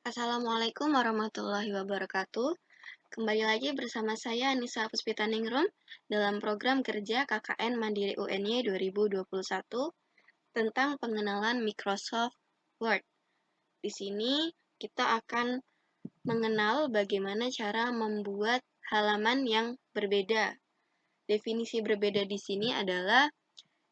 Assalamualaikum warahmatullahi wabarakatuh. Kembali lagi bersama saya Nisa Puspitaningrum dalam program kerja KKN Mandiri UNY 2021 tentang pengenalan Microsoft Word. Di sini kita akan mengenal bagaimana cara membuat halaman yang berbeda. Definisi berbeda di sini adalah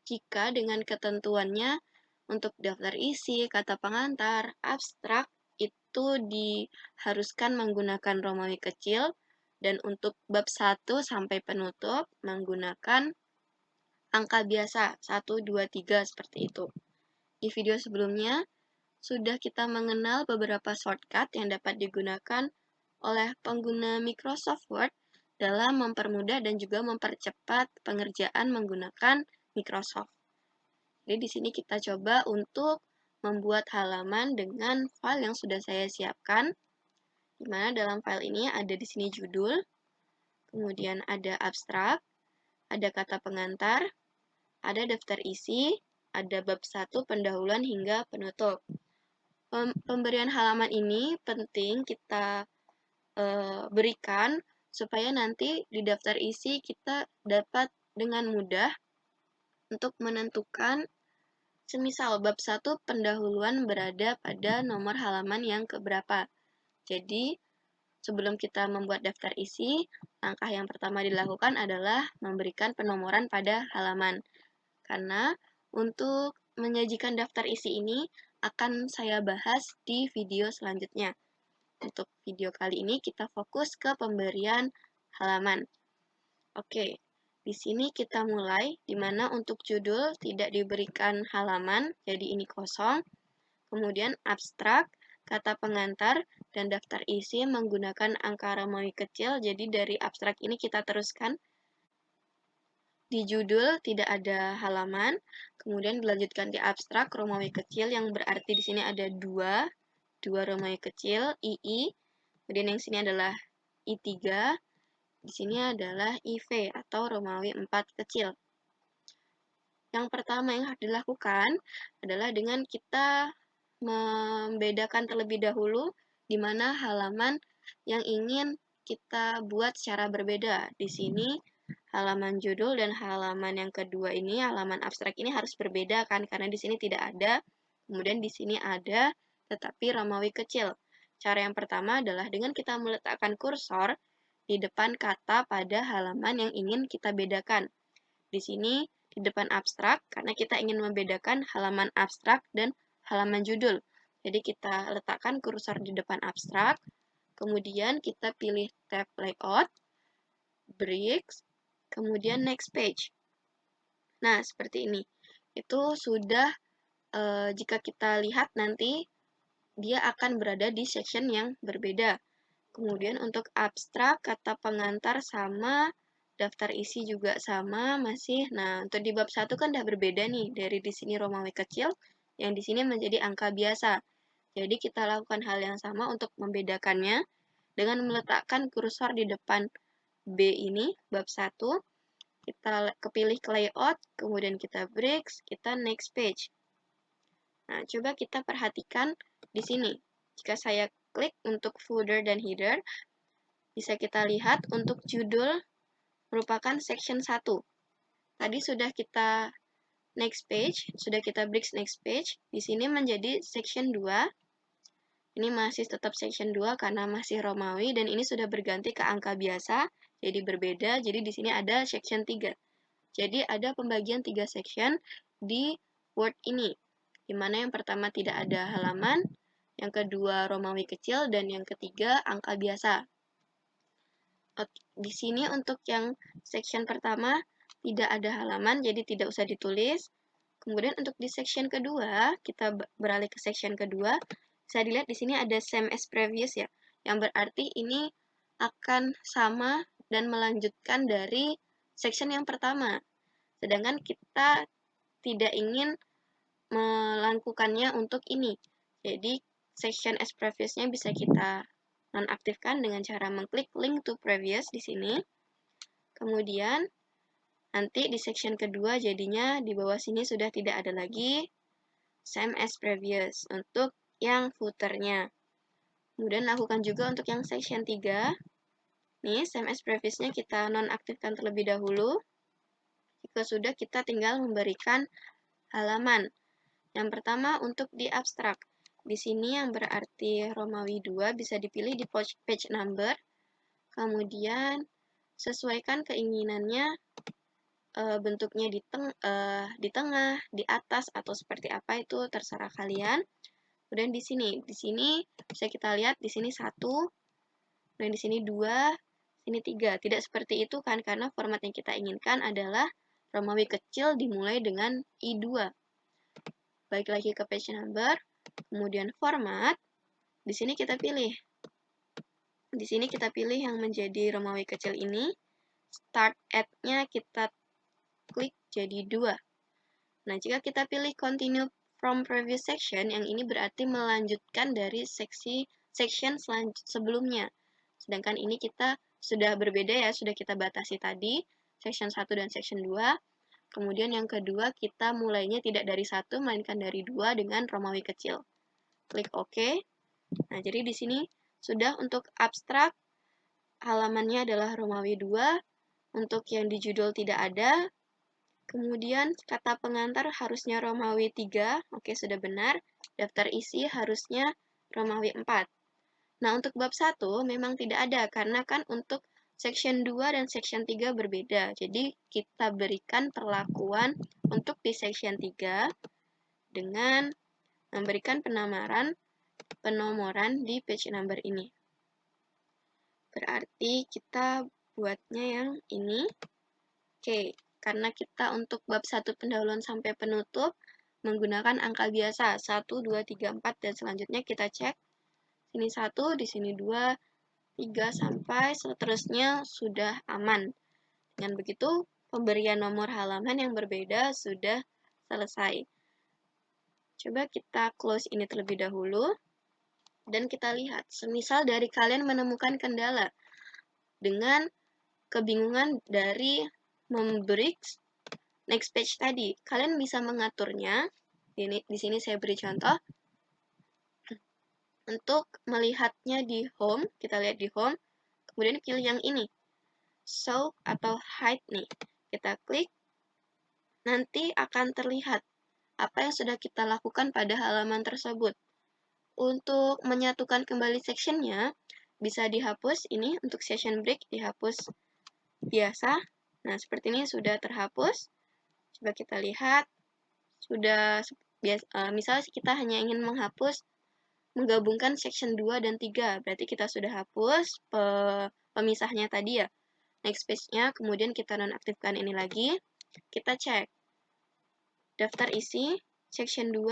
jika dengan ketentuannya untuk daftar isi, kata pengantar, abstrak, itu diharuskan menggunakan Romawi kecil, dan untuk bab 1 sampai penutup menggunakan angka biasa 1, 2, 3 seperti itu. Di video sebelumnya, sudah kita mengenal beberapa shortcut yang dapat digunakan oleh pengguna Microsoft Word dalam mempermudah dan juga mempercepat pengerjaan menggunakan Microsoft. Jadi di sini kita coba untuk membuat halaman dengan file yang sudah saya siapkan. Di mana dalam file ini ada di sini judul, kemudian ada abstrak, ada kata pengantar, ada daftar isi, ada bab 1 pendahuluan hingga penutup. Pemberian halaman ini penting kita berikan supaya nanti di daftar isi kita dapat dengan mudah untuk menentukan semisal bab 1 pendahuluan berada pada nomor halaman yang keberapa. Jadi, sebelum kita membuat daftar isi, langkah yang pertama dilakukan adalah memberikan penomoran pada halaman. Karena untuk menyajikan daftar isi ini akan saya bahas di video selanjutnya. Untuk video kali ini kita fokus ke pemberian halaman. Oke, di sini kita mulai, di mana untuk judul tidak diberikan halaman, jadi ini kosong. Kemudian abstrak, kata pengantar, dan daftar isi menggunakan angka Romawi kecil, jadi dari abstrak ini kita teruskan. Di judul tidak ada halaman, kemudian dilanjutkan di abstrak Romawi kecil yang berarti di sini ada dua Romawi kecil, II, kemudian yang sini adalah I3, di sini adalah IV atau Romawi 4 kecil. Yang pertama yang harus dilakukan adalah dengan kita membedakan terlebih dahulu di mana halaman yang ingin kita buat secara berbeda. Di sini halaman judul dan halaman yang kedua ini, halaman abstrak ini harus berbeda kan, karena di sini tidak ada, kemudian di sini ada, tetapi Romawi kecil. Cara yang pertama adalah dengan kita meletakkan kursor di depan kata pada halaman yang ingin kita bedakan. Di sini di depan abstrak, karena kita ingin membedakan halaman abstrak dan halaman judul. Jadi kita letakkan kursor di depan abstrak, kemudian kita pilih tab layout, bricks, kemudian next page. Nah, seperti ini. Itu sudah, jika kita lihat nanti, dia akan berada di section yang berbeda. Kemudian untuk abstrak, kata pengantar sama, daftar isi juga sama, masih. Nah, untuk di bab 1 kan udah berbeda nih, dari di sini Romawi kecil, yang di sini menjadi angka biasa. Jadi kita lakukan hal yang sama untuk membedakannya dengan meletakkan kursor di depan B ini, bab 1, kita kepilih ke layout, kemudian kita bricks, kita next page. Nah, coba kita perhatikan di sini. Jika saya klik untuk footer dan header, bisa kita lihat untuk judul merupakan section 1. Tadi sudah kita next page, sudah kita bricks next page. Di sini menjadi section 2. Ini masih tetap section 2 karena masih Romawi dan ini sudah berganti ke angka biasa, jadi berbeda. Jadi di sini ada section 3. Jadi ada pembagian 3 section di Word ini. Di mana yang pertama tidak ada halaman, yang kedua Romawi kecil, dan yang ketiga angka biasa. Di sini untuk yang section pertama tidak ada halaman, jadi tidak usah ditulis. Kemudian untuk di section kedua, kita beralih ke section kedua. Bisa dilihat di sini ada same as previous ya, yang berarti ini akan sama dan melanjutkan dari section yang pertama. Sedangkan kita tidak ingin melakukannya untuk ini. Jadi section as previous-nya bisa kita nonaktifkan dengan cara mengklik link to previous di sini. Kemudian nanti di section kedua jadinya di bawah sini sudah tidak ada lagi same as previous untuk yang footernya. Kemudian lakukan juga untuk yang section 3. Nih, CMS previous-nya kita nonaktifkan terlebih dahulu. Jika sudah, kita tinggal memberikan halaman. Yang pertama untuk di abstrak. Di sini yang berarti Romawi 2 bisa dipilih di page number. Kemudian sesuaikan keinginannya, bentuknya di tengah, di atas, atau seperti apa itu terserah kalian. Kemudian di sini bisa kita lihat di sini 1, dan di sini 2, sini 3. Tidak seperti itu kan, karena format yang kita inginkan adalah Romawi kecil dimulai dengan I2. Balik lagi ke page number, kemudian format. Di sini kita pilih. Di sini kita pilih yang menjadi Romawi kecil ini. Start at-nya kita klik jadi 2. Nah, jika kita pilih continue from previous section, yang ini berarti melanjutkan dari section sebelumnya. Sedangkan ini kita sudah berbeda ya, sudah kita batasi tadi, section 1 dan section 2. Kemudian yang kedua, kita mulainya tidak dari 1, melainkan dari 2 dengan Romawi kecil. Klik OK. Nah, jadi di sini sudah untuk abstrak, halamannya adalah Romawi 2. Untuk yang di judul tidak ada. Kemudian kata pengantar harusnya Romawi 3. Oke, sudah benar. Daftar isi harusnya Romawi 4. Nah, untuk bab 1 memang tidak ada, karena kan untuk section 2 dan section 3 berbeda. Jadi, kita berikan perlakuan untuk di section 3 dengan memberikan penomoran di page number ini. Berarti kita buatnya yang ini. Oke, karena kita untuk bab 1 pendahuluan sampai penutup menggunakan angka biasa 1, 2, 3, 4, dan selanjutnya kita cek. Sini 1, di sini 2, 3, sampai seterusnya sudah aman. Dengan begitu, pemberian nomor halaman yang berbeda sudah selesai. Coba kita close ini terlebih dahulu. Dan kita lihat, semisal dari kalian menemukan kendala dengan kebingungan dari memberi next page tadi, kalian bisa mengaturnya. Di sini saya beri contoh. Untuk melihatnya di home, kita lihat di home, kemudian pilih yang ini, show atau hide nih. Kita klik, nanti akan terlihat apa yang sudah kita lakukan pada halaman tersebut. Untuk menyatukan kembali sectionnya, bisa dihapus ini, untuk session break dihapus biasa. Nah, seperti ini sudah terhapus. Coba kita lihat, sudah misalnya kita hanya ingin menggabungkan section 2 dan 3, berarti kita sudah hapus pemisahnya tadi ya. Next page-nya, kemudian kita nonaktifkan ini lagi. Kita cek. Daftar isi, section 2,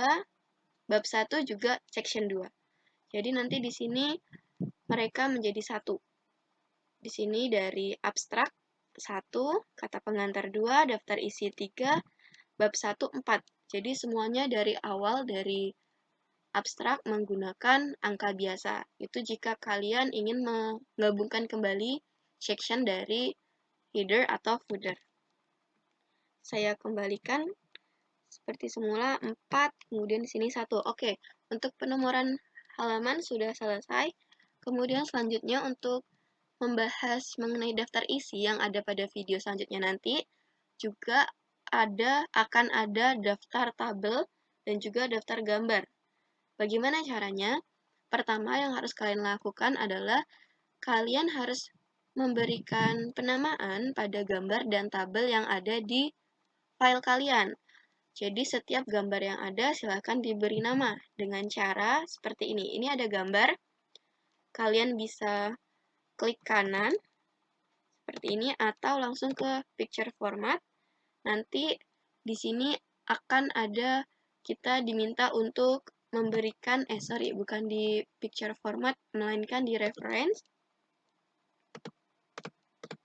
bab 1 juga section 2. Jadi nanti di sini mereka menjadi satu. Di sini dari abstrak 1, kata pengantar 2, daftar isi 3, bab 1, 4. Jadi semuanya dari awal dari abstrak menggunakan angka biasa. Itu jika kalian ingin menggabungkan kembali section dari header atau footer. Saya kembalikan seperti semula 4, kemudian di sini 1. Oke, untuk penomoran halaman sudah selesai. Kemudian selanjutnya untuk membahas mengenai daftar isi yang ada pada video selanjutnya nanti, juga akan ada daftar tabel dan juga daftar gambar. Bagaimana caranya? Pertama yang harus kalian lakukan adalah kalian harus memberikan penamaan pada gambar dan tabel yang ada di file kalian. Jadi setiap gambar yang ada silakan diberi nama dengan cara seperti ini. Ini ada gambar, kalian bisa klik kanan seperti ini atau langsung ke picture format. Nanti di sini akan ada kita diminta untuk memberikan bukan di picture format melainkan di reference.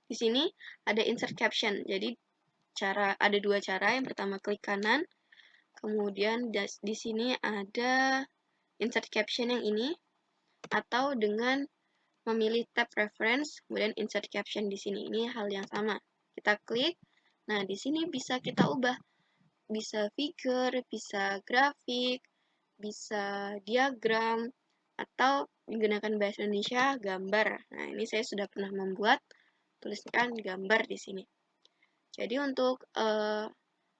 Di sini ada insert caption. Jadi ada dua cara. Yang pertama klik kanan, kemudian di sini ada insert caption yang ini, atau dengan memilih tab reference, kemudian insert caption di sini. Ini hal yang sama. Kita klik. Nah, di sini bisa kita ubah. Bisa figure, bisa grafik, bisa diagram, atau menggunakan bahasa Indonesia gambar. Nah, ini saya sudah pernah membuat, tuliskan gambar di sini. Jadi untuk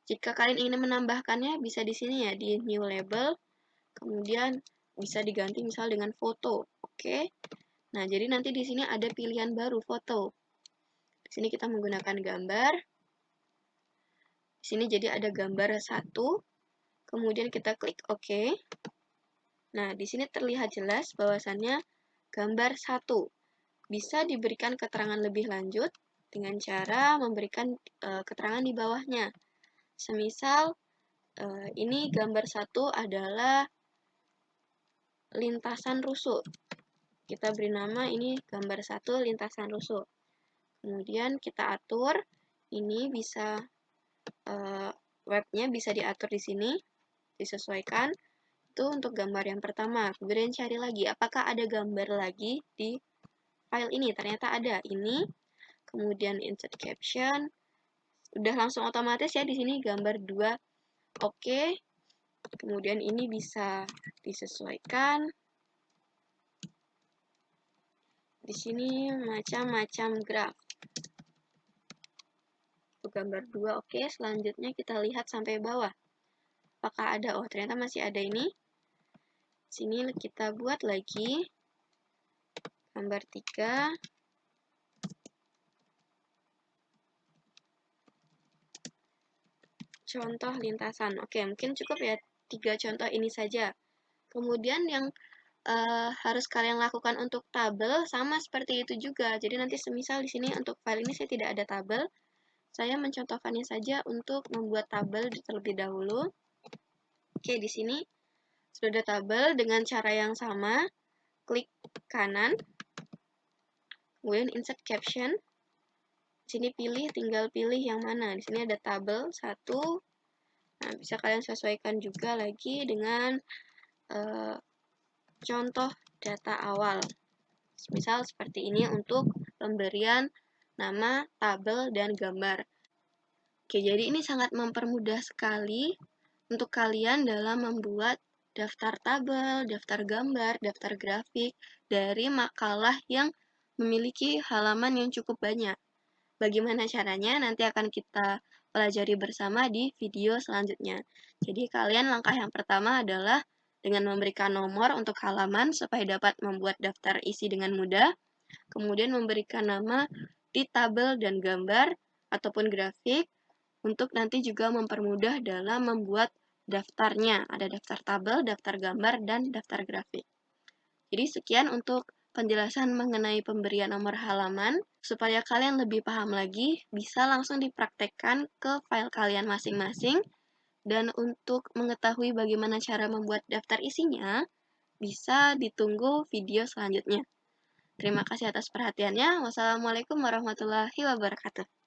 jika kalian ingin menambahkannya bisa di sini ya, di new label, kemudian bisa diganti misal dengan foto. Oke. Nah, jadi nanti di sini ada pilihan baru foto. Di sini kita menggunakan gambar. Di sini jadi ada gambar satu. Kemudian kita klik OK. Nah, di sini terlihat jelas bahwasannya gambar satu. Bisa diberikan keterangan lebih lanjut dengan cara memberikan keterangan di bawahnya. Semisal, ini gambar satu adalah lintasan rusuk. Kita beri nama ini gambar satu lintasan rusuk. Kemudian kita atur, ini bisa webnya bisa diatur di sini, disesuaikan. Itu untuk gambar yang pertama. Kemudian cari lagi, apakah ada gambar lagi di file ini? Ternyata ada. Ini, kemudian insert caption. Udah langsung otomatis ya di sini gambar 2. Oke. Kemudian ini bisa disesuaikan. Di sini macam-macam graf. Itu gambar 2. Oke, selanjutnya kita lihat sampai bawah. Apakah ada? Oh, ternyata masih ada ini. Sini kita buat lagi gambar 3. Contoh lintasan. Oke, mungkin cukup ya 3 contoh ini saja. Kemudian yang harus kalian lakukan untuk tabel sama seperti itu juga. Jadi nanti semisal di sini untuk file ini saya tidak ada tabel, saya mencontohkannya saja untuk membuat tabel terlebih dahulu. Oke, di sini sudah ada tabel dengan cara yang sama. Klik kanan, kemudian insert caption. Di sini tinggal pilih yang mana. Di sini ada tabel 1. Nah, bisa kalian sesuaikan juga lagi dengan contoh data awal. Misal seperti ini untuk pemberian nama, tabel, dan gambar. Oke, jadi ini sangat mempermudah sekali untuk kalian dalam membuat daftar tabel, daftar gambar, daftar grafik dari makalah yang memiliki halaman yang cukup banyak. Bagaimana caranya? Nanti akan kita pelajari bersama di video selanjutnya. Jadi kalian langkah yang pertama adalah dengan memberikan nomor untuk halaman supaya dapat membuat daftar isi dengan mudah. Kemudian memberikan nama di tabel dan gambar ataupun grafik untuk nanti juga mempermudah dalam membuat daftarnya. Ada daftar tabel, daftar gambar, dan daftar grafik. Jadi sekian untuk penjelasan mengenai pemberian nomor halaman. Supaya kalian lebih paham lagi, bisa langsung dipraktekkan ke file kalian masing-masing. Dan untuk mengetahui bagaimana cara membuat daftar isinya, bisa ditunggu video selanjutnya. Terima kasih atas perhatiannya. Wassalamualaikum warahmatullahi wabarakatuh.